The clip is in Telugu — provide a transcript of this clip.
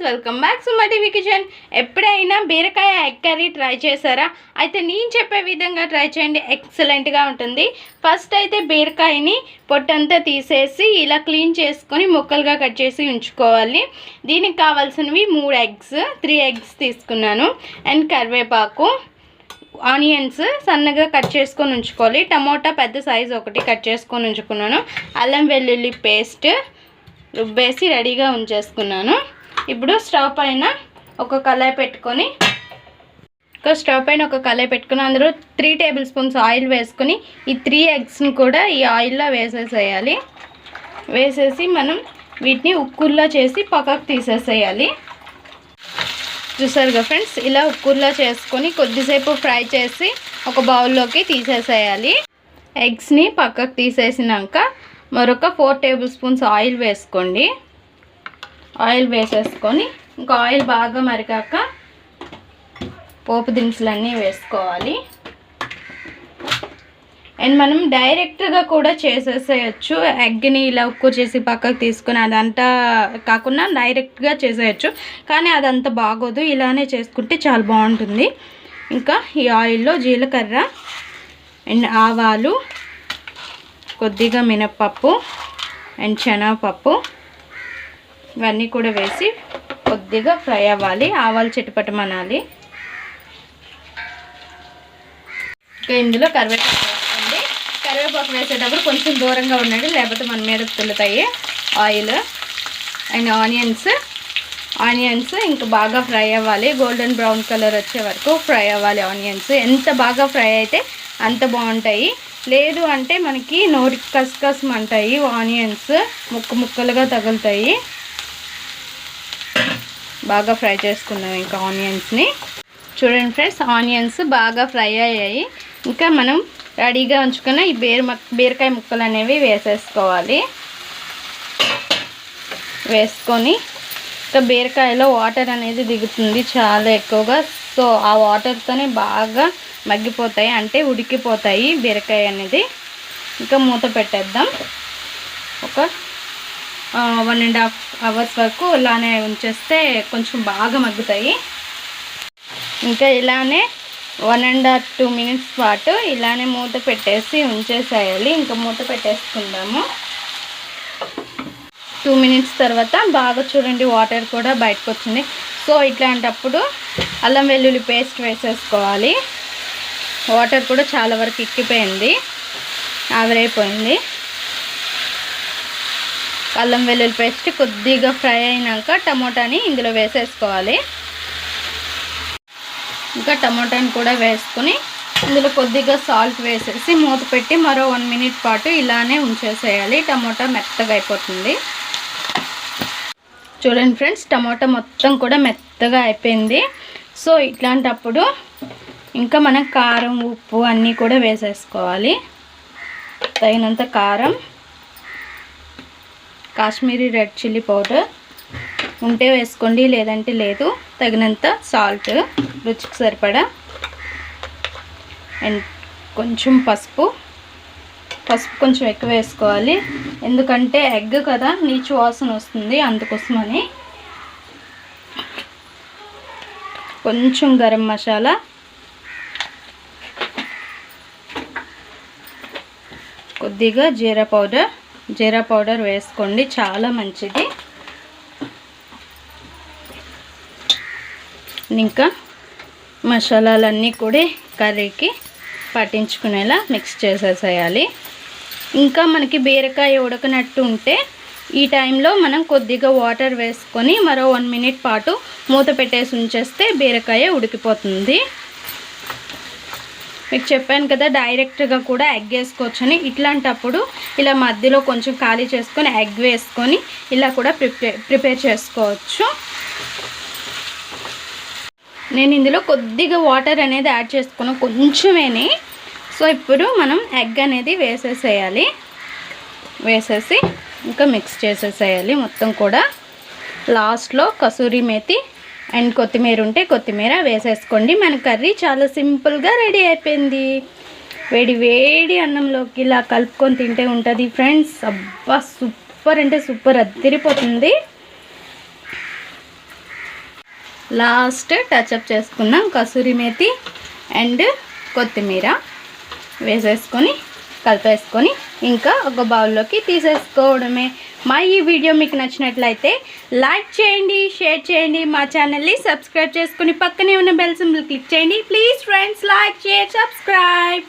Welcome back SumaTV kitchen. ఎప్పుడైనా బీరకాయ ఎగ్ కర్రీ ట్రై చేశారా? అయితే నేను చెప్పే విధంగా ట్రై చేయండి, ఎక్సలెంట్గా ఉంటుంది. ఫస్ట్ అయితే బీరకాయని పొట్టంతా తీసేసి ఇలా క్లీన్ చేసుకొని ముక్కలుగా కట్ చేసి ఉంచుకోవాలి. దీనికి కావాల్సినవి 3 ఎగ్స్ తీసుకున్నాను. అండ్ కరివేపాకు, ఆనియన్స్ సన్నగా కట్ చేసుకొని ఉంచుకోవాలి. టమోటా పెద్ద సైజు ఒకటి కట్ చేసుకొని ఉంచుకున్నాను. అల్లం వెల్లుల్లి పేస్ట్ రుబ్బేసి రెడీగా ఉంచేసుకున్నాను. ఇప్పుడు స్టవ్ పైన ఒక కళాయి పెట్టుకొని అందులో 3 టేబుల్ స్పూన్స్ ఆయిల్ వేసుకొని ఈ 3 ఎగ్స్ని కూడా ఈ ఆయిల్లో వేసేసేయాలి. వేసేసి మనం వీటిని ఉక్కుర్లా చేసి పక్కకు తీసేసేయాలి. చూసారుగా ఫ్రెండ్స్, ఇలా ఉక్కుర్లా చేసుకొని కొద్దిసేపు ఫ్రై చేసి ఒక బౌల్లోకి తీసేసేయాలి. ఎగ్స్ని పక్కకు తీసేసినాక మరొక 4 టేబుల్ స్పూన్స్ ఆయిల్ వేసుకోండి. ఆయిల్ వేసేసుకొని ఇంకా ఆయిల్ బాగా మరిగాక పోపు దినుసులన్నీ వేసుకోవాలి. అండ్ మనం డైరెక్ట్గా కూడా చేసేసేయచ్చు. ఎగ్ని ఇలా ఉక్కు చేసి పక్కకు తీసుకొని అదంతా కాకుండా డైరెక్ట్గా చేసేయచ్చు, కానీ అదంతా బాగోదు. ఇలానే చేసుకుంటే చాలా బాగుంటుంది. ఇంకా ఈ ఆయిల్లో జీలకర్ర అండ్ ఆవాలు, కొద్దిగా మినప్పప్పు అండ్ శనగపప్పు ఇవన్నీ కూడా వేసి కొద్దిగా ఫ్రై అవ్వాలి. ఆవాలు చిటపటమనాలి. ఇంకా ఇందులో కరివేపాకు వేసుకోండి. కరివేపాకు వేసేటప్పుడు కొంచెం దూరంగా ఉండండి, లేకపోతే మన మీద తుల్లుతాయి. ఆయిల్ అండ్ ఆనియన్స్ ఇంకా బాగా ఫ్రై అవ్వాలి. గోల్డెన్ బ్రౌన్ కలర్ వచ్చే వరకు ఫ్రై అవ్వాలి. ఆనియన్స్ ఎంత బాగా ఫ్రై అయితే అంత బాగుంటాయి. లేదు అంటే మనకి నోటికి కసకసమంటాయి. ఆనియన్స్ ముక్కలుగా తగులుతాయి. బాగా ఫ్రై చేసుకున్నాం. ఇంకా ఆనియన్స్ని చూడండి ఫ్రెండ్స్, ఆనియన్స్ బాగా ఫ్రై అయ్యాయి. ఇంకా మనం రెడీగా ఉంచుకున్న ఈ బీరకాయ ముక్కలు అనేవి వేసేసుకోవాలి. వేసుకొని ఇంకా బీరకాయలో వాటర్ అనేది దిగుతుంది చాలా ఎక్కువగా. సో ఆ వాటర్తోనే బాగా మగ్గిపోతాయి, అంటే ఉడికిపోతాయి బీరకాయ అనేది. ఇంకా మూత పెట్టేద్దాం. ఒక 1.5 అవర్స్ వరకు ఇలానే ఉంచేస్తే కొంచెం బాగా మగ్గుతాయి. ఇంకా ఇలానే 1.5 మినిట్స్ పాటు ఇలానే మూత పెట్టేసి ఉంచేసేయాలి. ఇంకా మూత పెట్టేసుకుందాము. 2 మినిట్స్ తర్వాత బాగా చూడండి, వాటర్ కూడా బయటకు వచ్చింది. సో ఇట్లాంటప్పుడు అల్లం వెల్లుల్లి పేస్ట్ వేసేసుకోవాలి. వాటర్ కూడా చాలా వరకు ఎక్కిపోయింది, ఆవిరైపోయింది. అల్లం వెల్లుల్లి పేస్ట్ కొద్దిగా ఫ్రై అయినాక టమోటాని ఇందులో వేసేసుకోవాలి. ఇంకా టమోటాని కూడా వేసుకొని ఇందులో కొద్దిగా సాల్ట్ వేసేసి మూత పెట్టి మరో 1 మినిట్ పాటు ఇలానే ఉంచేసేయాలి. టమోటా మెత్తగా అయిపోతుంది. చూడండి ఫ్రెండ్స్, టమోటా మొత్తం కూడా మెత్తగా అయిపోయింది. సో ఇట్లాంటప్పుడు ఇంకా మనం కారం, ఉప్పు అన్నీ కూడా వేసేసుకోవాలి. తగినంత కారం, కాశ్మీరీ రెడ్ చిల్లీ పౌడర్ ఉంటే వేసుకోండి, లేదంటే లేదు. తగినంత సాల్ట్, రుచికి సరిపడా. అండ్ కొంచెం పసుపు కొంచెం ఎక్కువ వేసుకోవాలి, ఎందుకంటే ఎగ్ కదా నీచు వాసన వస్తుంది, అందుకోసమని. కొంచెం గరం మసాలా, కొద్దిగా జీరా పౌడర్ వేసుకోండి, చాలా మంచిది. ఇంకా మసాలాలన్నీ కూడా కర్రీకి పట్టించుకునేలా మిక్స్ చేసేసేయాలి. ఇంకా మనకి బీరకాయ ఉడకనట్టు ఉంటే ఈ టైంలో మనం కొద్దిగా వాటర్ వేసుకొని మరో 1 మినిట్ పాటు మూత పెట్టేసి ఉంచేస్తే బీరకాయ ఉడికిపోతుంది. మీకు చెప్పాను కదా, డైరెక్ట్గా కూడా ఎగ్ వేసుకోవచ్చని. ఇట్లాంటప్పుడు ఇలా మధ్యలో కొంచెం ఖాళీ చేసుకొని ఎగ్ వేసుకొని ఇలా కూడా ప్రిపేర్ చేసుకోవచ్చు. నేను ఇందులో కొద్దిగా వాటర్ అనేది యాడ్ చేసుకున్నాను, కొంచెమేని. సో ఇప్పుడు మనం ఎగ్ అనేది వేసేసేయాలి. వేసేసి ఇంకా మిక్స్ చేసేసేయాలి మొత్తం కూడా. లాస్ట్లో కసూరి మేతి అండ్ కొత్తిమీర ఉంటే కొత్తిమీర వేసేసుకోండి. మన కర్రీ చాలా సింపుల్గా రెడీ అయిపోయింది. వేడి వేడి అన్నంలోకి ఇలా కలుపుకొని తింటే ఉంటుంది ఫ్రెండ్స్. అబ్బా, సూపర్ అంటే సూపర్, అదిరిపోతుంది. లాస్ట్ టచ్అప్ చేసుకుందాం కసూరి మేతి అండ్ కొత్తిమీర వేసేసుకొని కలిపేసుకొని ఇంకా ఒక బౌల్లోకి తీసేసుకోవడమే. మా ఈ వీడియో మీకు నచ్చినట్లయితే లైక్ చేయండి, షేర్ చేయండి, మా ఛానల్ని సబ్స్క్రైబ్ చేసుకుని పక్కనే ఉన్న బెల్ సింబల్ క్లిక్ చేయండి. Please friends, like, share, subscribe.